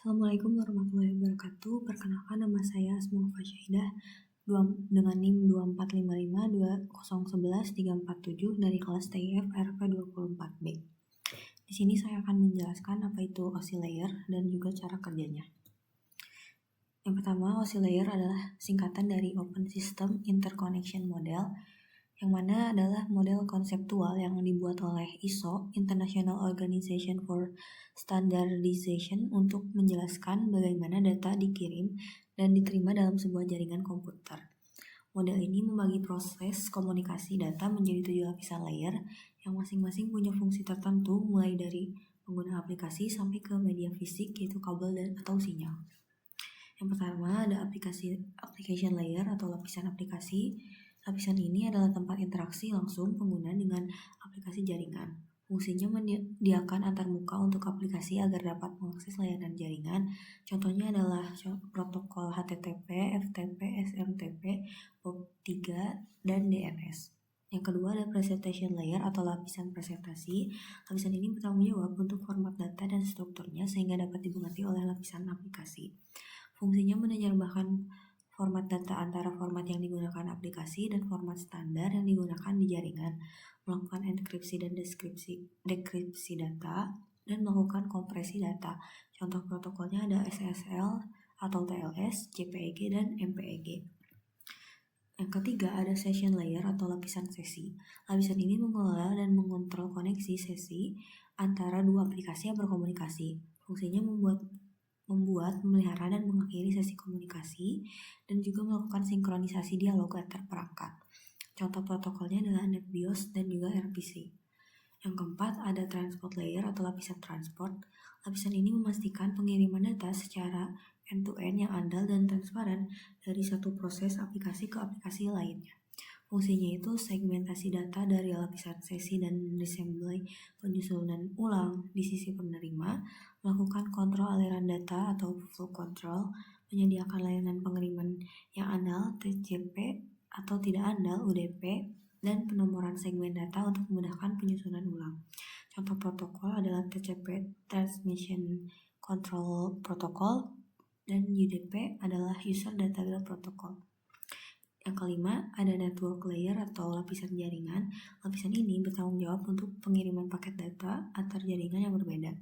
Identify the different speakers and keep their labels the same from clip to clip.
Speaker 1: Assalamualaikum warahmatullahi wabarakatuh. Perkenalkan, nama saya Asma Fasyaidah dengan NIM 24552011 dari kelas TIF RP 24B. Di sini saya akan menjelaskan apa itu OSI layer dan juga cara kerjanya. Yang pertama, OSI layer adalah singkatan dari Open System Interconnection Model, yang mana adalah model konseptual yang dibuat oleh ISO, International Organization for Standardization, untuk menjelaskan bagaimana data dikirim dan diterima dalam sebuah jaringan komputer. Model ini membagi proses komunikasi data menjadi 7 lapisan layer yang masing-masing punya fungsi tertentu, mulai dari pengguna aplikasi sampai ke media fisik, yaitu kabel dan atau sinyal. Yang pertama ada application layer atau lapisan aplikasi. Lapisan ini adalah tempat interaksi langsung pengguna dengan aplikasi jaringan. Fungsinya menyediakan antarmuka untuk aplikasi agar dapat mengakses layanan jaringan. Contohnya adalah protokol HTTP, FTP, SMTP, POP3, dan DNS. Yang kedua ada presentation layer atau lapisan presentasi. Lapisan ini bertanggung jawab untuk format data dan strukturnya sehingga dapat dimengerti oleh lapisan aplikasi. Fungsinya menerjemahkan format data antara format yang digunakan aplikasi dan format standar yang digunakan di jaringan, melakukan enkripsi dan dekripsi data, dan melakukan kompresi data. Contoh protokolnya ada SSL atau TLS, JPEG, dan MPEG. Yang ketiga ada session layer atau lapisan sesi. Lapisan ini mengelola dan mengontrol koneksi sesi antara dua aplikasi yang berkomunikasi. Fungsinya membuat, memelihara dan mengakhiri sesi komunikasi, dan juga melakukan sinkronisasi dialog antar perangkat. Contoh protokolnya adalah NetBIOS dan juga RPC. Yang keempat ada transport layer atau lapisan transport. Lapisan ini memastikan pengiriman data secara end-to-end yang andal dan transparan dari satu proses aplikasi ke aplikasi lainnya. Fungsinya itu segmentasi data dari lapisan sesi dan assembly penyusunan ulang di sisi penerima, melakukan kontrol aliran data atau flow control, menyediakan layanan pengiriman yang andal TCP atau tidak andal UDP, dan penomoran segmen data untuk memudahkan penyusunan ulang. Contoh protokol adalah TCP Transmission Control Protocol dan UDP adalah User Datagram Protocol. Yang kelima, ada network layer atau lapisan jaringan. Lapisan ini bertanggung jawab untuk pengiriman paket data antar jaringan yang berbeda.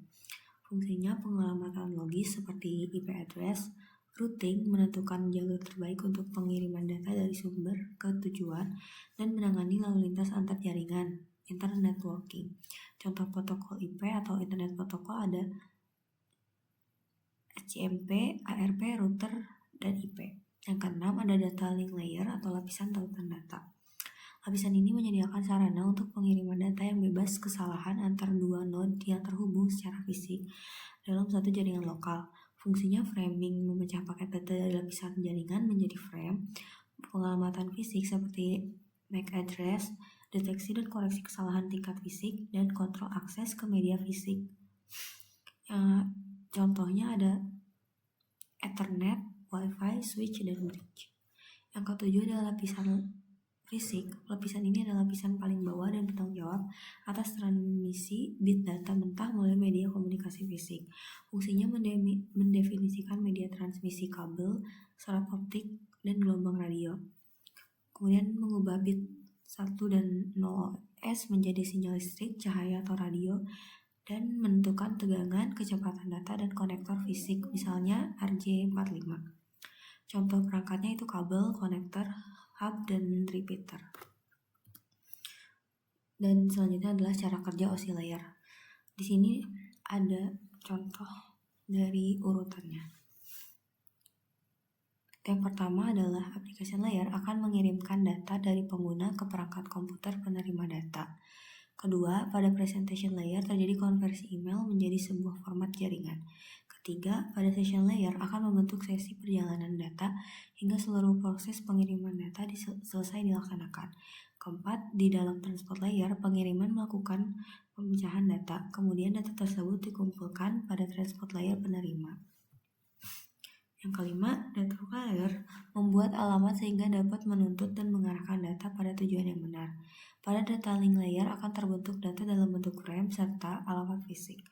Speaker 1: Fungsinya pengelamatan logis seperti IP address, routing, menentukan jalur terbaik untuk pengiriman data dari sumber ke tujuan, dan menangani lalu lintas antar jaringan, internet networking. Contoh protokol IP atau internet protokol ada HCMP, ARP, router, dan IP. Yang keenam ada data link layer atau lapisan tautan data. Lapisan ini menyediakan sarana untuk pengiriman data yang bebas kesalahan antar dua node yang terhubung secara fisik dalam satu jaringan lokal. Fungsinya framing, memecah paket data dari lapisan jaringan menjadi frame, pengamatan fisik seperti MAC address, deteksi dan koreksi kesalahan tingkat fisik, dan kontrol akses ke media fisik. Contohnya ada Ethernet, Wi-Fi, switch, dan bridge. Yang ketujuh adalah lapisan fisik. Lapisan ini adalah lapisan paling bawah dan bertanggung jawab atas transmisi bit data mentah melalui media komunikasi fisik. Fungsinya mendefinisikan media transmisi kabel, serat optik, dan gelombang radio. Kemudian mengubah bit 1 dan 0S menjadi sinyal listrik, cahaya, atau radio, dan menentukan tegangan, kecepatan data, dan konektor fisik, misalnya RJ45. Contoh perangkatnya itu kabel, konektor, hub, dan repeater. Dan selanjutnya adalah cara kerja OSI layer. Di sini ada contoh dari urutannya. Yang pertama adalah application layer akan mengirimkan data dari pengguna ke perangkat komputer penerima data. Kedua, pada presentation layer terjadi konversi email menjadi sebuah format jaringan. Ketiga, pada session layer akan membentuk sesi perjalanan data hingga seluruh proses pengiriman data selesai dilaksanakan. Keempat, di dalam transport layer, pengiriman melakukan pemecahan data, kemudian data tersebut dikumpulkan pada transport layer penerima. Yang kelima, network layer membuat alamat sehingga dapat menuntut dan mengarahkan data pada tujuan yang benar. Pada data link layer akan terbentuk data dalam bentuk frame serta alamat fisik.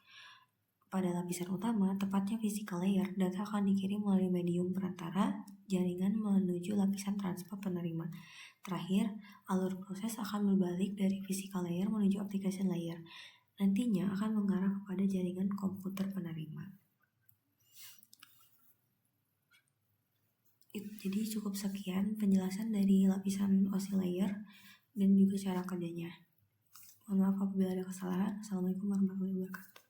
Speaker 1: pada lapisan utama, tepatnya physical layer, data akan dikirim melalui medium perantara jaringan menuju lapisan transport penerima. Terakhir, alur proses akan berbalik dari physical layer menuju application layer. Nantinya akan mengarah kepada jaringan komputer penerima. Jadi cukup sekian penjelasan dari lapisan OSI layer dan juga cara kerjanya. Mohon maaf apabila ada kesalahan. Assalamualaikum warahmatullahi wabarakatuh.